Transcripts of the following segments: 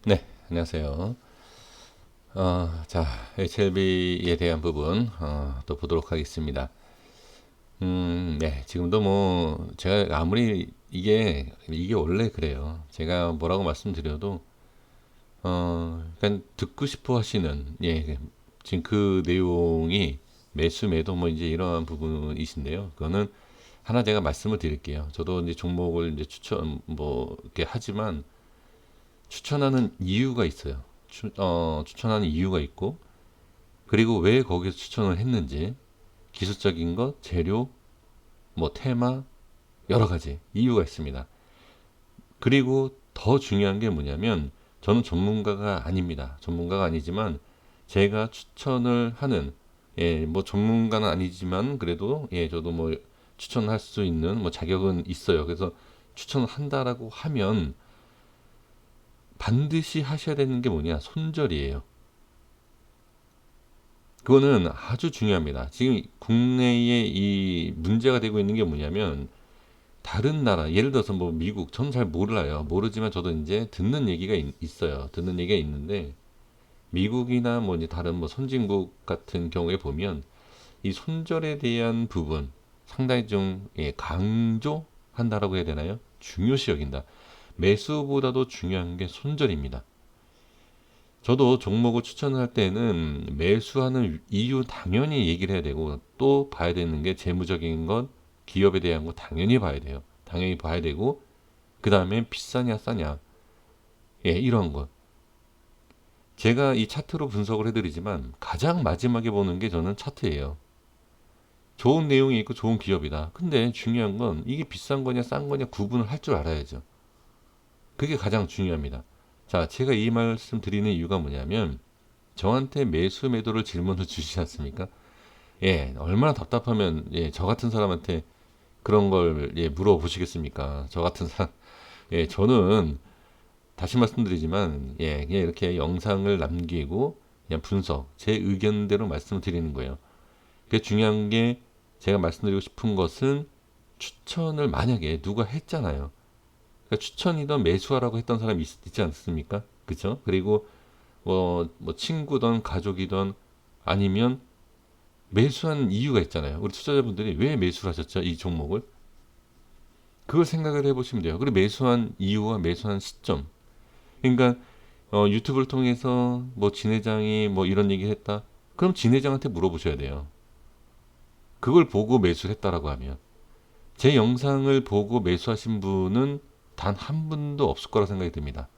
네, 안녕하세요. 자, HLB에 대한 부분 또 보도록 하겠습니다. 네, 지금도 뭐 제가 아무리 이게 원래 그래요. 제가 뭐라고 말씀드려도 그냥 듣고 싶어 하시는 지금 그 내용이 매수 매도 뭐 이제 이러한 부분이신데요. 그거는 하나 제가 말씀을 드릴게요. 저도 이제 종목을 이제 추천 뭐 이렇게 하지만 추천하는 이유가 있어요. 추천하는 이유가 있고, 그리고 왜 거기서 추천을 했는지, 기술적인 것, 재료, 뭐 테마, 여러 가지 이유가 있습니다. 그리고 더 중요한 게 뭐냐면, 저는 전문가가 아닙니다. 전문가가 아니지만, 제가 추천을 하는, 뭐 전문가는 아니지만, 그래도, 저도 뭐 추천할 수 있는 뭐 자격은 있어요. 그래서 추천을 한다라고 하면, 반드시 하셔야 되는 게 뭐냐? 손절이에요. 그거는 아주 중요합니다. 지금 국내에 이 문제가 되고 있는 게 뭐냐면 다른 나라, 예를 들어서 뭐 미국, 저는 잘 몰라요. 모르지만 저도 이제 듣는 얘기가 있어요. 듣는 얘기가 있는데 미국이나 뭐 이제 다른 뭐 선진국 같은 경우에 보면 이 손절에 대한 부분 상당히 좀 강조한다라고 해야 되나요? 중요시 여긴다. 매수보다도 중요한 게 손절입니다. 저도 종목을 추천할 때는 매수하는 이유 당연히 얘기를 해야 되고 또 봐야 되는 게 재무적인 것, 기업에 대한 거 당연히 봐야 돼요. 당연히 봐야 되고 그 다음에 비싸냐 싸냐 이런 것. 제가 이 차트로 분석을 해드리지만 가장 마지막에 보는 게 저는 차트예요. 좋은 내용이 있고 좋은 기업이다. 근데 중요한 건 이게 비싼 거냐 싼 거냐 구분을 할 줄 알아야죠. 그게 가장 중요합니다. 자, 제가 이 말씀 드리는 이유가 뭐냐면 저한테 매수 매도를 질문을 주시지 않습니까? 얼마나 답답하면 저 같은 사람한테 그런 걸 물어보시겠습니까? 저 같은 사람, 저는 다시 말씀드리지만 그냥 이렇게 영상을 남기고 그냥 분석, 제 의견대로 말씀을 드리는 거예요. 그게 중요한 게 제가 말씀드리고 싶은 것은 추천을 만약에 누가 했잖아요. 그러니까 추천이든 매수하라고 했던 사람이 있지 않습니까? 그쵸? 그리고 뭐 친구든 가족이든 아니면 매수한 이유가 있잖아요. 우리 투자자분들이 왜 매수를 하셨죠? 이 종목을? 그걸 생각을 해보시면 돼요. 그리고 매수한 이유와 매수한 시점. 그러니까 유튜브를 통해서 뭐 진 회장이 뭐 이런 얘기를 했다. 그럼 진 회장한테 물어보셔야 돼요. 그걸 보고 매수를 했다라고 하면. 제 영상을 보고 매수하신 분은 단 한 분도 없을 거라 생각이 듭니다.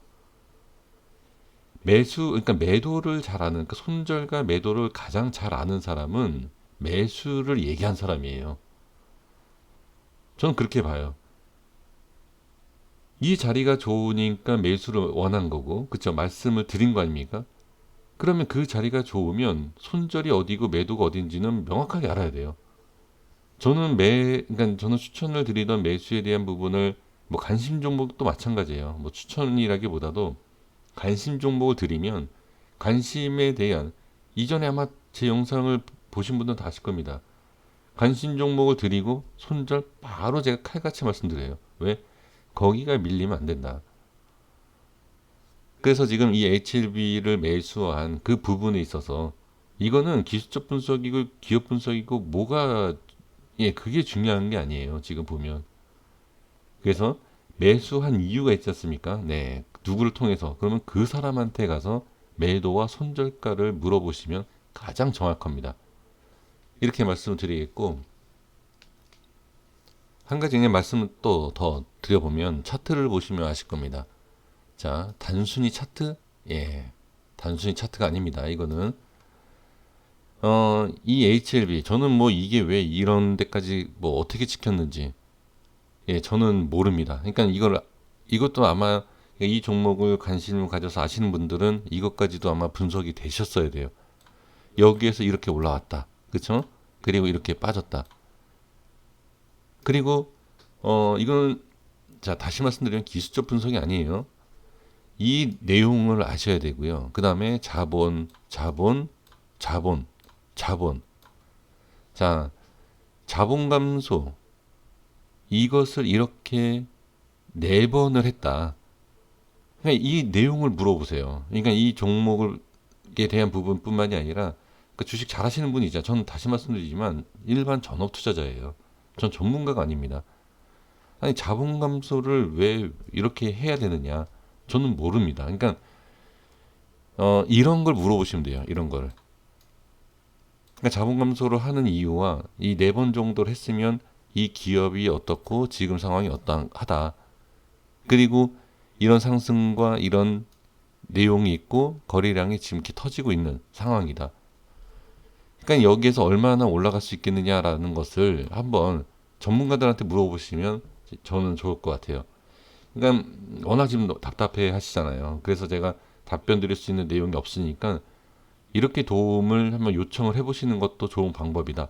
그러니까 매도를 잘 아는, 그러니까 손절과 매도를 가장 잘 아는 사람은 매수를 얘기한 사람이에요. 저는 그렇게 봐요. 이 자리가 좋으니까 매수를 원한 거고, 그쵸? 말씀을 드린 거 아닙니까? 그러면 그 자리가 좋으면 손절이 어디고 매도가 어딘지는 명확하게 알아야 돼요. 그러니까 저는 추천을 드리던 매수에 대한 부분을 뭐 관심 종목도 마찬가지예요. 뭐 추천이라기보다도 관심 종목을 드리면 관심에 대한 이전에 아마 제 영상을 보신 분들은 다 아실 겁니다. 관심 종목을 드리고 손절 바로 제가 칼같이 말씀드려요. 왜? 거기가 밀리면 안 된다. 그래서 지금 이 HLB를 매수한 그 부분에 있어서 이거는 기술적 분석이고 기업 분석이고 그게 중요한 게 아니에요. 지금 보면. 그래서 매수한 이유가 있지 않습니까? 네. 누구를 통해서. 그러면 그 사람한테 가서 매도와 손절가를 물어보시면 가장 정확합니다. 이렇게 말씀을 드리겠고, 한 가지 그냥 말씀을 또 더 드려보면 차트를 보시면 아실 겁니다. 자, 단순히 차트? 단순히 차트가 아닙니다. 이거는 이 HLB 저는 뭐 이게 왜 이런 데까지 뭐 어떻게 찍혔는지 저는 모릅니다. 그러니까 이것도 아마 이 종목을 관심을 가져서 아시는 분들은 이것까지도 아마 분석이 되셨어야 돼요. 여기에서 이렇게 올라왔다. 그쵸? 그리고 이렇게 빠졌다. 그리고 이건 자 다시 말씀드리면 기술적 분석이 아니에요. 이 내용을 아셔야 되고요. 그 다음에 자본. 자, 자본 감소. 이것을 이렇게 네 번을 했다. 그러니까 이 내용을 물어보세요. 그러니까 이 종목에 대한 부분뿐만이 아니라 그 주식 잘하시는 분이죠. 저는 다시 말씀드리지만 일반 전업 투자자예요. 전 전문가가 아닙니다. 아니 자본 감소를 왜 이렇게 해야 되느냐? 저는 모릅니다. 그러니까 이런 걸 물어보시면 돼요. 이런 걸. 그러니까 자본 감소를 하는 이유와 이 네 번 정도를 했으면 이 기업이 어떻고 지금 상황이 어떠하다. 그리고 이런 상승과 이런 내용이 있고 거래량이 지금 이렇게 터지고 있는 상황이다. 그러니까 여기에서 얼마나 올라갈 수 있겠느냐라는 것을 한번 전문가들한테 물어보시면 저는 좋을 것 같아요. 그러니까 워낙 지금 답답해 하시잖아요. 그래서 제가 답변 드릴 수 있는 내용이 없으니까 이렇게 도움을 한번 요청을 해보시는 것도 좋은 방법이다.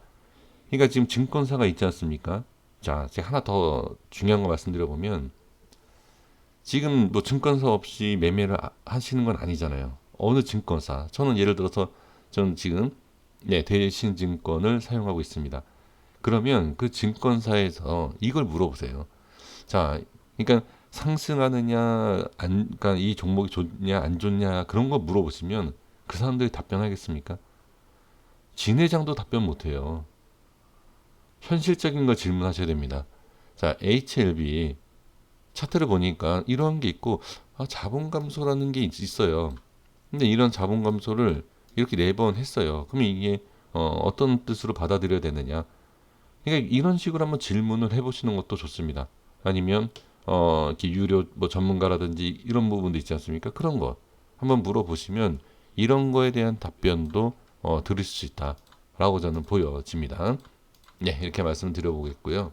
그러니까 지금 증권사가 있지 않습니까? 자, 제가 하나 더 중요한 거 말씀드려보면 지금 뭐 증권사 없이 매매를 하시는 건 아니잖아요. 어느 증권사? 저는 예를 들어서 저는 지금 대신증권을 사용하고 있습니다. 그러면 그 증권사에서 이걸 물어보세요. 자, 그러니까 상승하느냐, 그러니까 이 종목이 좋냐, 안 좋냐 그런 거 물어보시면 그 사람들이 답변하겠습니까? 진 회장도 답변 못해요. 현실적인 걸 질문하셔야 됩니다. 자, HLB 차트를 보니까 이런 게 있고 자본 감소라는 게 있어요. 근데 이런 자본 감소를 이렇게 네 번 했어요. 그러면 이게 어떤 뜻으로 받아들여야 되느냐? 그러니까 이런 식으로 한번 질문을 해보시는 것도 좋습니다. 아니면 이렇게 유료 뭐 전문가라든지 이런 부분도 있지 않습니까? 그런 거 한번 물어보시면 이런 거에 대한 답변도 들으실 수 있다라고 저는 보여집니다. 네, 이렇게 말씀드려보겠고요.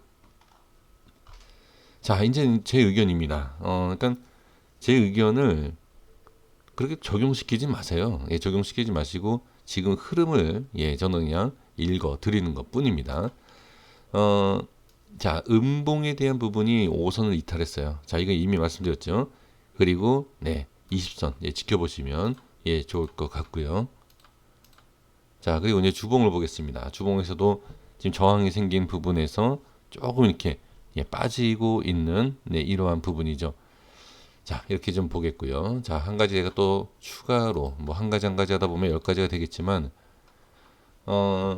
자, 이제 제 의견입니다. 그러니까 제 의견을 그렇게 적용시키지 마세요. 예, 적용시키지 마시고 지금 흐름을 저는 그냥 읽어 드리는 것 뿐입니다. 어, 자, 음봉에 대한 부분이 5선을 이탈했어요. 자, 이거 이미 말씀드렸죠. 그리고 20선 지켜보시면 좋을 것 같고요. 자, 그리고 이제 주봉을 보겠습니다. 주봉에서도 지금 저항이 생긴 부분에서 조금 이렇게 빠지고 있는 이러한 부분이죠. 자, 이렇게 좀 보겠고요. 자, 한 가지 제가 또 추가로 뭐 한 가지 한 가지 하다 보면 10가지가 되겠지만 어,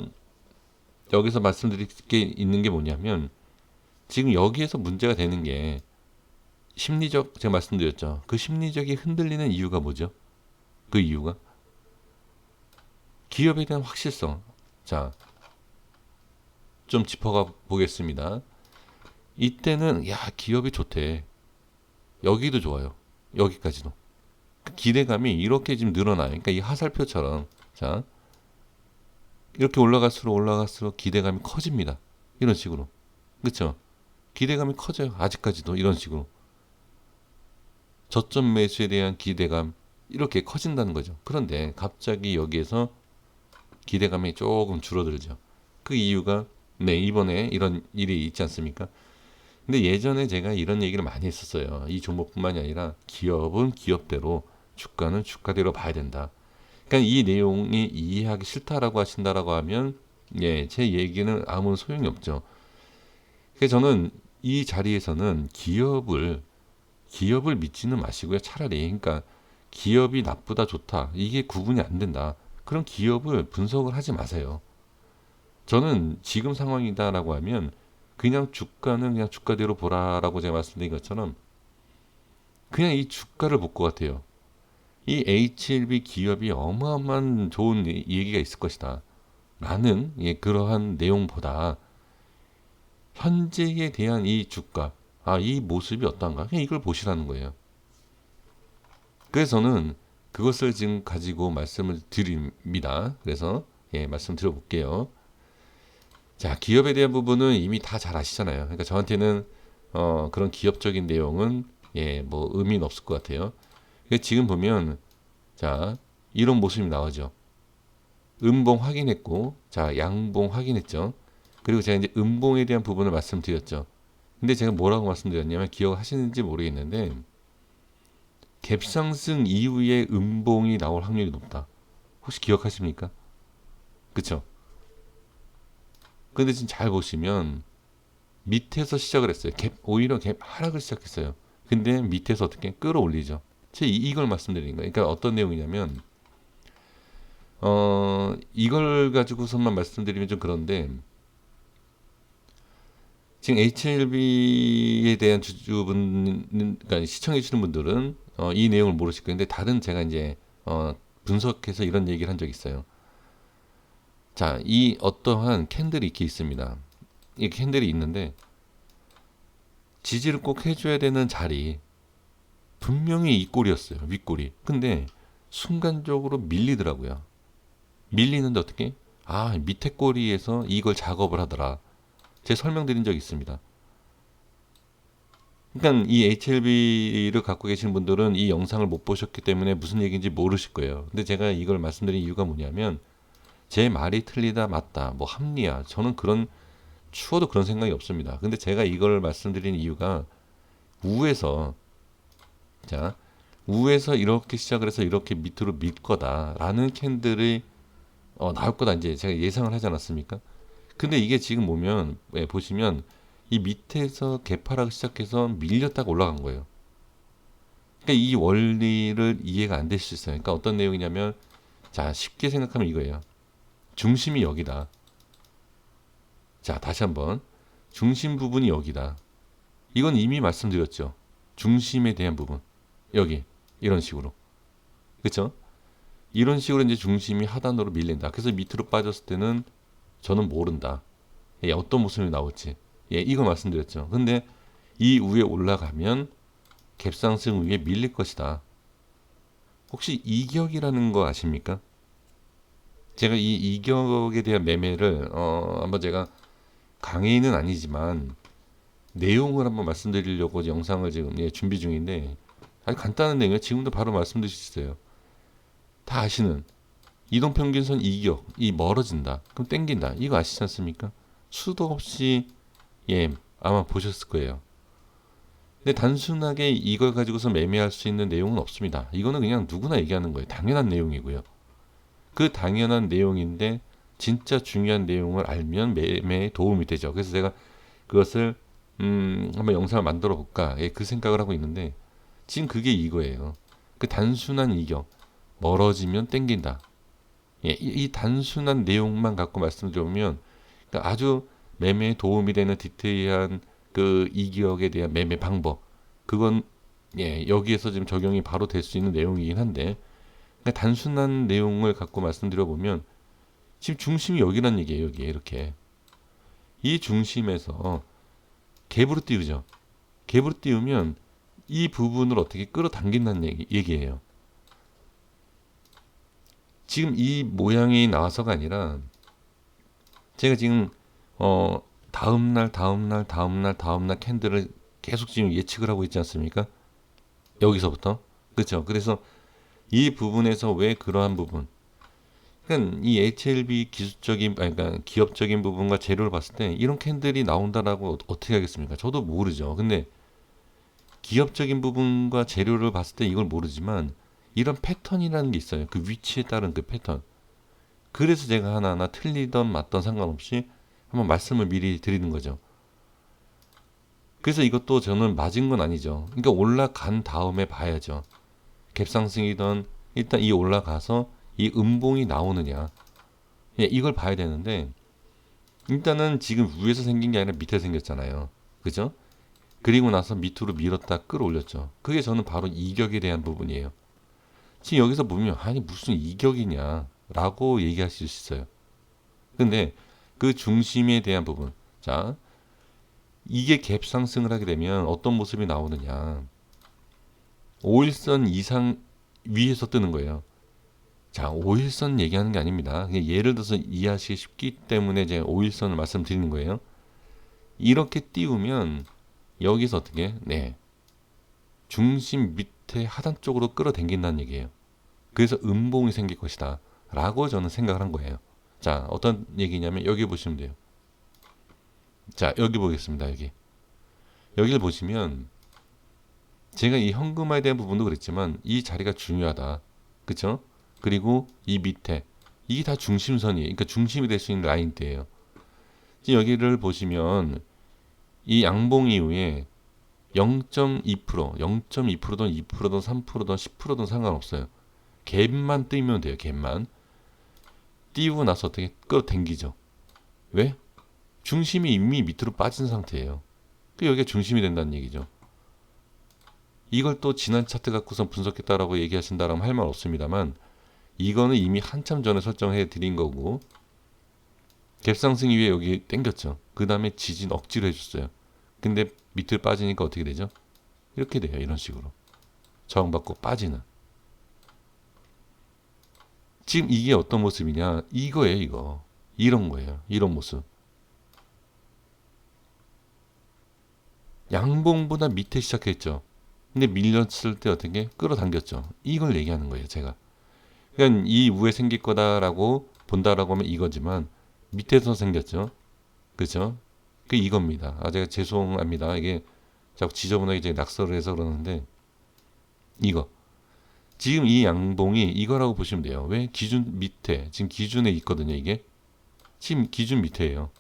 여기서 말씀드릴 게 있는 게 뭐냐면 지금 여기에서 문제가 되는 게 심리적, 제가 말씀드렸죠. 그 심리적이 흔들리는 이유가 뭐죠? 그 이유가 기업에 대한 확실성. 자, 좀 짚어가 보겠습니다. 이때는 야, 기업이 좋대. 여기도 좋아요. 여기까지도. 그 기대감이 이렇게 지금 늘어나요. 그러니까 이 하살표처럼 자, 이렇게 올라갈수록 기대감이 커집니다. 이런 식으로. 그렇죠? 기대감이 커져요. 아직까지도 이런 식으로. 저점 매수에 대한 기대감 이렇게 커진다는 거죠. 그런데 갑자기 여기에서 기대감이 조금 줄어들죠. 그 이유가 이번에 이런 일이 있지 않습니까? 근데 예전에 제가 이런 얘기를 많이 했었어요. 이 종목뿐만이 아니라 기업은 기업대로 주가는 주가대로 봐야 된다. 그러니까 이 내용이 이해하기 싫다라고 하신다라고 하면 제 얘기는 아무 소용이 없죠. 그래서 저는 이 자리에서는 기업을 믿지는 마시고요. 차라리 그러니까 기업이 나쁘다 좋다 이게 구분이 안 된다. 그럼 기업을 분석을 하지 마세요. 저는 지금 상황이다라고 하면 그냥 주가는 그냥 주가대로 보라라고 제가 말씀드린 것처럼 그냥 이 주가를 볼 것 같아요. 이 HLB 기업이 어마어마한 좋은 얘기가 있을 것이다. 라는 그러한 내용보다 현재에 대한 이 주가, 이 모습이 어떤가? 그냥 이걸 보시라는 거예요. 그래서 저는 그것을 지금 가지고 말씀을 드립니다. 그래서 말씀드려볼게요. 자, 기업에 대한 부분은 이미 다 잘 아시잖아요. 그러니까 저한테는 그런 기업적인 내용은 뭐 의미는 없을 것 같아요. 지금 보면 자, 이런 모습이 나오죠. 음봉 확인했고, 자, 양봉 확인했죠. 그리고 제가 이제 음봉에 대한 부분을 말씀드렸죠. 근데 제가 뭐라고 말씀드렸냐면 기억하시는지 모르겠는데 갭상승 이후에 음봉이 나올 확률이 높다. 혹시 기억하십니까? 그쵸? 근데 지금 잘 보시면 밑에서 시작을 했어요. 오히려 갭 하락을 시작했어요. 근데 밑에서 어떻게 끌어올리죠. 이걸 말씀드리는 거예요. 그러니까 어떤 내용이냐면 이걸 가지고서만 말씀드리면 좀 그런데 지금 HLB에 대한 주주분, 그러니까 시청해 주시는 분들은 이 내용을 모르실 거예요. 근데 다른 제가 이제 분석해서 이런 얘기를 한 적이 있어요. 자, 이 어떠한 캔들이 이렇게 있습니다. 이 캔들이 있는데 지지를 꼭 해줘야 되는 자리 분명히 이 꼴이었어요. 윗꼴이. 근데 순간적으로 밀리더라고요. 밀리는데 어떻게? 아, 밑에 꼬리에서 이걸 작업을 하더라. 제가 설명드린 적이 있습니다. 그러니까 이 HLB를 갖고 계신 분들은 이 영상을 못 보셨기 때문에 무슨 얘기인지 모르실 거예요. 근데 제가 이걸 말씀드린 이유가 뭐냐면 제 말이 틀리다 맞다 뭐 합리화 저는 그런 추워도 그런 생각이 없습니다. 근데 제가 이걸 말씀드린 이유가 우에서 자 우에서 이렇게 시작을 해서 이렇게 밑으로 밀 거다라는 캔들이 나올 거다 이제 제가 예상을 하지 않았습니까? 근데 이게 지금 보면 보시면 이 밑에서 개파라고 시작해서 밀렸다가 올라간 거예요. 그러니까 이 원리를 이해가 안 되실 수 있어요. 그러니까 어떤 내용이냐면 자 쉽게 생각하면 이거예요. 중심이 여기다. 자 다시 한번 중심 부분이 여기다. 이건 이미 말씀드렸죠. 중심에 대한 부분 여기 이런 식으로 그렇죠? 이런 식으로 이제 중심이 하단으로 밀린다. 그래서 밑으로 빠졌을 때는 저는 모른다. 예, 어떤 모습이 나올지. 예, 이거 말씀드렸죠. 근데 이 위에 올라가면 갭상승 위에 밀릴 것이다. 혹시 이격이라는 거 아십니까? 제가 이 이격에 대한 매매를 한번 제가 강의는 아니지만 내용을 한번 말씀드리려고 영상을 지금 준비 중인데 아주 간단한 내용이에요. 지금도 바로 말씀드릴 수 있어요. 다 아시는 이동평균선 이격, 이 멀어진다. 그럼 땡긴다. 이거 아시지 않습니까? 수도 없이 아마 보셨을 거예요. 근데 단순하게 이걸 가지고서 매매할 수 있는 내용은 없습니다. 이거는 그냥 누구나 얘기하는 거예요. 당연한 내용이고요. 그 당연한 내용인데 진짜 중요한 내용을 알면 매매에 도움이 되죠. 그래서 제가 그것을 한번 영상을 만들어 볼까 그 생각을 하고 있는데 지금 그게 이거예요. 그 단순한 이격, 멀어지면 땡긴다. 이 단순한 내용만 갖고 말씀드리면 그러니까 아주 매매에 도움이 되는 디테일한 그 이격에 대한 매매 방법 그건 여기에서 지금 적용이 바로 될 수 있는 내용이긴 한데 그러니까 단순한 내용을 갖고 말씀드려 보면 지금 중심이 여기란 얘기예요. 여기 이렇게 이 중심에서 갭으로 띄우죠. 갭으로 띄우면 이 부분을 어떻게 끌어당긴다는 얘기예요. 지금 이 모양이 나와서가 아니라 제가 지금 다음날 캔들을 계속 지금 예측을 하고 있지 않습니까? 여기서부터 그렇죠. 그래서 이 부분에서 왜 그러한 부분 그러니까 이 HLB 기술적인 그러니까 기업적인 부분과 재료를 봤을 때 이런 캔들이 나온다라고 어떻게 하겠습니까? 저도 모르죠. 근데 기업적인 부분과 재료를 봤을 때 이걸 모르지만 이런 패턴이라는 게 있어요. 그 위치에 따른 그 패턴. 그래서 제가 하나하나 틀리던 맞던 상관없이 한번 말씀을 미리 드리는 거죠. 그래서 이것도 저는 맞은 건 아니죠. 그러니까 올라간 다음에 봐야죠. 갭상승이던 일단 이 올라가서 이 음봉이 나오느냐. 이걸 봐야 되는데 일단은 지금 위에서 생긴 게 아니라 밑에 생겼잖아요. 그죠? 그리고 나서 밑으로 밀었다 끌어올렸죠. 그게 저는 바로 이격에 대한 부분이에요. 지금 여기서 보면 아니 무슨 이격이냐 라고 얘기하실 수 있어요. 근데 그 중심에 대한 부분 자 이게 갭 상승을 하게 되면 어떤 모습이 나오느냐 5일선 이상 위에서 뜨는 거예요. 자 5일선 얘기하는 게 아닙니다. 그냥 예를 들어서 이해하시기 쉽기 때문에 제가 5일선을 말씀드리는 거예요. 이렇게 띄우면 여기서 어떻게 중심 밑에 하단 쪽으로 끌어당긴다는 얘기예요. 그래서 음봉이 생길 것이다 라고 저는 생각을 한 거예요. 자 어떤 얘기냐면 여기 보시면 돼요. 자 여기 보겠습니다. 여기를 보시면 제가 이 현금화에 대한 부분도 그랬지만 이 자리가 중요하다. 그쵸? 그리고 이 밑에 이게 다 중심선이에요. 그러니까 중심이 될 수 있는 라인대예요. 지금 여기를 보시면 이 양봉 이후에 0.2%, 0.2%든 2%든 3%든 10%든 상관없어요. 갭만 뜨면 돼요. 갭만. 띄우고 나서 어떻게 끌어당기죠. 왜? 중심이 이미 밑으로 빠진 상태예요. 여기가 중심이 된다는 얘기죠. 이걸 또 지난 차트 갖고선 분석했다라고 얘기하신다라면 할 말 없습니다만, 이거는 이미 한참 전에 설정해 드린 거고, 갭상승 이후에 여기 땡겼죠. 그 다음에 지진 억지로 해줬어요. 근데 밑으로 빠지니까 어떻게 되죠? 이렇게 돼요. 이런 식으로 저항받고 빠지는. 지금 이게 어떤 모습이냐, 이거예요. 이거 이런 거예요. 이런 모습. 양봉보다 밑에 시작했죠. 근데 밀렸을 때 어떻게 끌어당겼죠. 이걸 얘기하는 거예요. 제가 그냥 이 우에 생길 거다라고 본다라고 하면 이거지만, 밑에서 생겼죠. 그죠? 그 이겁니다. 제가 죄송합니다. 이게 자꾸 지저분하게 이제 낙서를 해서 그러는데, 이거 지금 이 양봉이 이거라고 보시면 돼요. 왜? 기준 밑에, 지금 기준에 있거든요. 이게 지금 기준 밑에예요.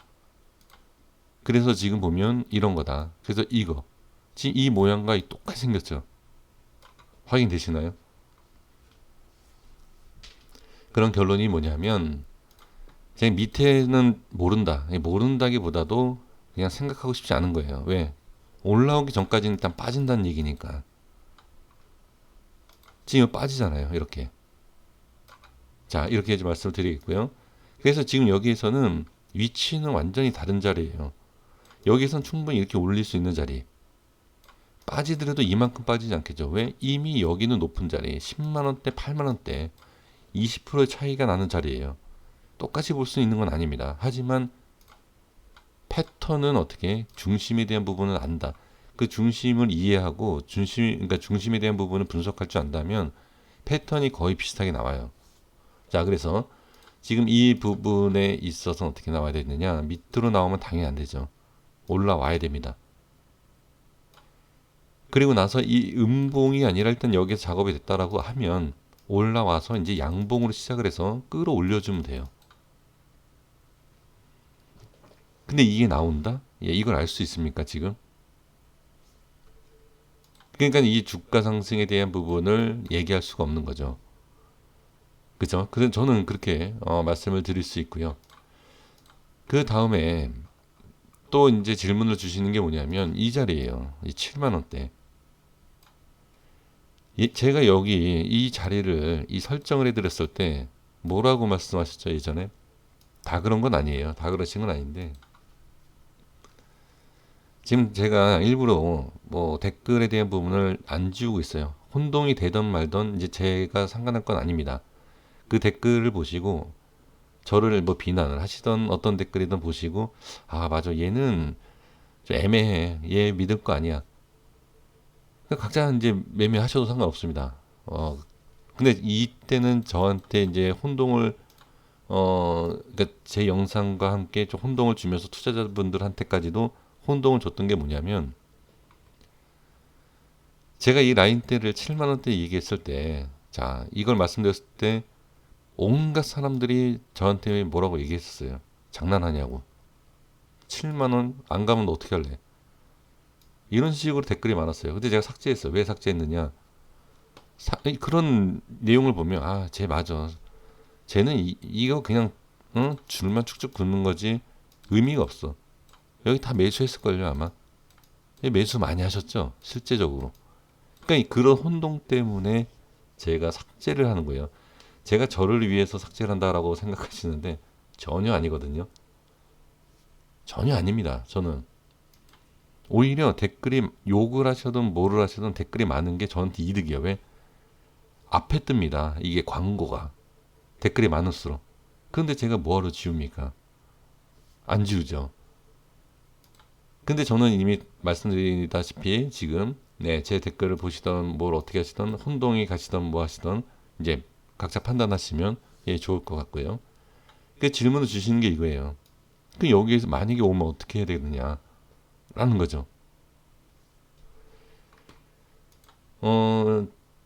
그래서 지금 보면 이런 거다. 그래서 이거 지금 이 모양과 똑같이 생겼죠. 확인되시나요? 그런 결론이 뭐냐면, 제 밑에는 모른다. 모른다기보다도 그냥 생각하고 싶지 않은 거예요. 왜? 올라오기 전까지는 일단 빠진다는 얘기니까. 지금 빠지잖아요. 이렇게. 자, 이렇게 이제 말씀을 드리겠고요. 그래서 지금 여기에서는 위치는 완전히 다른 자리예요. 여기선 충분히 이렇게 올릴 수 있는 자리. 빠지더라도 이만큼 빠지지 않겠죠. 왜? 이미 여기는 높은 자리, 10만원대, 8만원대, 20%의 차이가 나는 자리예요. 똑같이 볼 수 있는 건 아닙니다. 하지만 패턴은 어떻게, 중심에 대한 부분은 안다. 그 중심을 이해하고 그러니까 중심에 대한 부분을 분석할 줄 안다면 패턴이 거의 비슷하게 나와요. 자, 그래서 지금 이 부분에 있어서 어떻게 나와야 되느냐? 밑으로 나오면 당연히 안 되죠. 올라와야 됩니다. 그리고 나서 이 음봉이 아니라 일단 여기서 작업이 됐다라고 하면 올라와서 이제 양봉으로 시작을 해서 끌어올려주면 돼요. 근데 이게 나온다? 이걸 알 수 있습니까, 지금? 그러니까 이 주가 상승에 대한 부분을 얘기할 수가 없는 거죠. 그죠? 그래서 저는 그렇게 말씀을 드릴 수 있고요. 그 다음에 또 이제 질문을 주시는 게 뭐냐면 이 자리예요. 이 7만 원대. 제가 여기 이 자리를 이 설정을 해드렸을 때 뭐라고 말씀하셨죠, 예전에? 다 그런 건 아니에요. 다 그러신 건 아닌데, 지금 제가 일부러 뭐 댓글에 대한 부분을 안 지우고 있어요. 혼동이 되던 말던 이제 제가 상관할 건 아닙니다. 그 댓글을 보시고 저를 뭐 비난을 하시던 어떤 댓글이든 보시고, 맞아, 얘는 좀 애매해, 얘 믿을 거 아니야, 각자 이제 매매하셔도 상관없습니다. 근데 이때는 저한테 이제 혼동을, 그러니까 제 영상과 함께 좀 혼동을 주면서 투자자분들한테까지도 혼동을 줬던 게 뭐냐면, 제가 이 라인대를 7만 원대 얘기했을 때, 자, 이걸 말씀드렸을 때 온갖 사람들이 저한테 뭐라고 얘기했었어요. 장난하냐고. 7만 원 안 가면 너 어떻게 할래? 이런 식으로 댓글이 많았어요. 근데 제가 삭제했어요. 왜 삭제했느냐? 그런 내용을 보면 쟤 맞아. 쟤는 이거 그냥 줄만 쭉쭉 긋는 거지 의미가 없어. 여기 다 매수했을걸요 아마. 매수 많이 하셨죠 실제적으로. 그러니까 그런 혼동 때문에 제가 삭제를 하는 거예요. 제가 저를 위해서 삭제를 한다라고 생각하시는데 전혀 아니거든요. 전혀 아닙니다. 저는 오히려 댓글이 욕을 하셔든 뭐를 하셔든 댓글이 많은 게 저한테 이득이에요. 왜? 앞에 뜹니다. 이게 광고가. 댓글이 많을수록. 그런데 제가 뭐하러 지웁니까? 안 지우죠. 근데 저는 이미 말씀드리다시피 지금 제 댓글을 보시던 뭘 어떻게 하시던 혼동이 가시던 뭐 하시던 이제 각자 판단하시면 좋을 것 같고요. 그 질문을 주시는 게 이거예요. 그 여기에서 만약에 오면 어떻게 해야 되느냐 라는 거죠.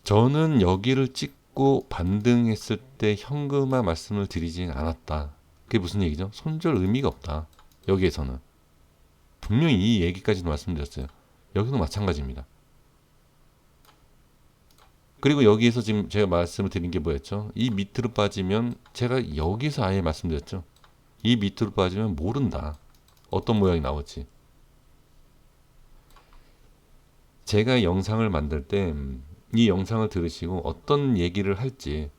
저는 여기를 찍고 반등했을 때 현금화 말씀을 드리진 않았다. 그게 무슨 얘기죠? 손절 의미가 없다. 여기에서는 분명히 이 얘기까지도 말씀드렸어요. 여기도 마찬가지입니다. 그리고 여기에서 지금 제가 말씀을 드린 게 뭐였죠? 이 밑으로 빠지면 제가 여기서 아예 말씀드렸죠. 이 밑으로 빠지면 모른다. 어떤 모양이 나올지. 제가 영상을 만들 때 이 영상을 들으시고 어떤 얘기를 할지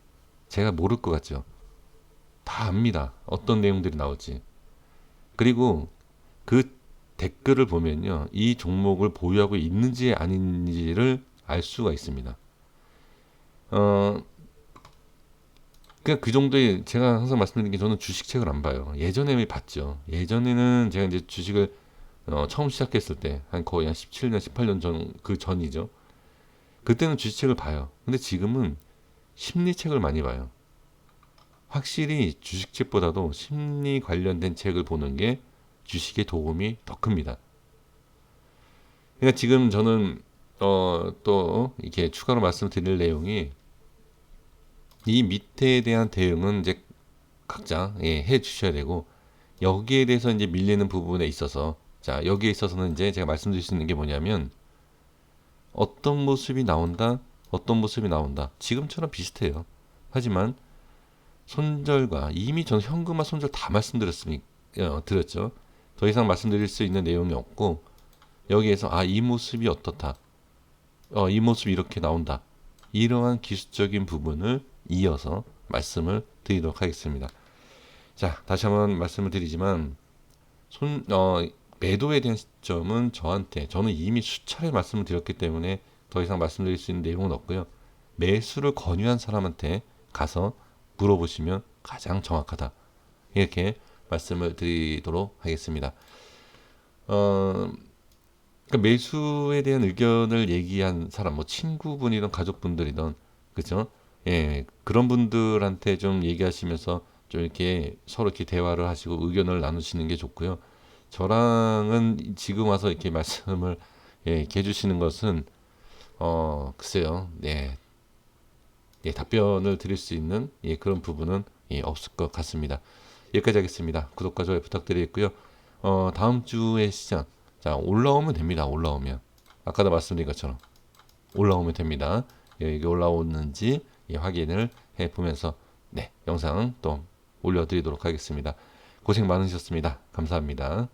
제가 모를 것 같죠. 다 압니다. 어떤 내용들이 나올지. 그리고 그 댓글을 보면요. 이 종목을 보유하고 있는지 아닌지를 알 수가 있습니다. 어, 그냥 그 정도의 제가 항상 말씀드린 게 저는 주식책을 안 봐요. 예전에 봤죠. 예전에는 제가 이제 주식을 처음 시작했을 때 한 거의 한 17년, 18년 전 그 전이죠. 그때는 주식책을 봐요. 근데 지금은 심리책을 많이 봐요. 확실히 주식책보다도 심리 관련된 책을 보는 게 주식에 도움이 더 큽니다. 그러니까 지금 저는 또 이렇게 추가로 말씀드릴 내용이 이 밑에 대한 대응은 이제 각자 해 주셔야 되고 여기에 대해서 이제 밀리는 부분에 있어서 자 여기에 있어서는 이제 제가 말씀드릴 수 있는 게 뭐냐면 어떤 모습이 나온다 어떤 모습이 나온다 지금처럼 비슷해요. 하지만 손절과 이미 전 현금화 손절 다 말씀드렸으니 드렸죠. 더 이상 말씀드릴 수 있는 내용이 없고 여기에서 아 이 모습이 어떻다 이 모습이 이렇게 나온다 이러한 기술적인 부분을 이어서 말씀을 드리도록 하겠습니다. 자, 다시 한번 말씀을 드리지만 매도에 대한 시점은 저는 이미 수차례 말씀을 드렸기 때문에 더 이상 말씀드릴 수 있는 내용은 없고요. 매수를 권유한 사람한테 가서 물어보시면 가장 정확하다. 이렇게 말씀을 드리도록 하겠습니다. 그러니까 매수에 대한 의견을 얘기한 사람, 뭐 친구분이든 가족분들이든 그죠? 예, 그런 분들한테 좀 얘기하시면서 좀 이렇게 서로 이렇게 대화를 하시고 의견을 나누시는 게 좋고요. 저랑은 지금 와서 이렇게 말씀을 이렇게 해주시는 것은 글쎄요, 네, 답변을 드릴 수 있는 그런 부분은 없을 것 같습니다. 여기까지 하겠습니다. 구독과 좋아요 부탁드리겠고요. 다음 주의 시장 자 올라오면 됩니다. 올라오면 아까도 말씀드린 것처럼 올라오면 됩니다. 이게 올라오는지 확인을 해보면서 네 영상 또 올려드리도록 하겠습니다. 고생 많으셨습니다. 감사합니다.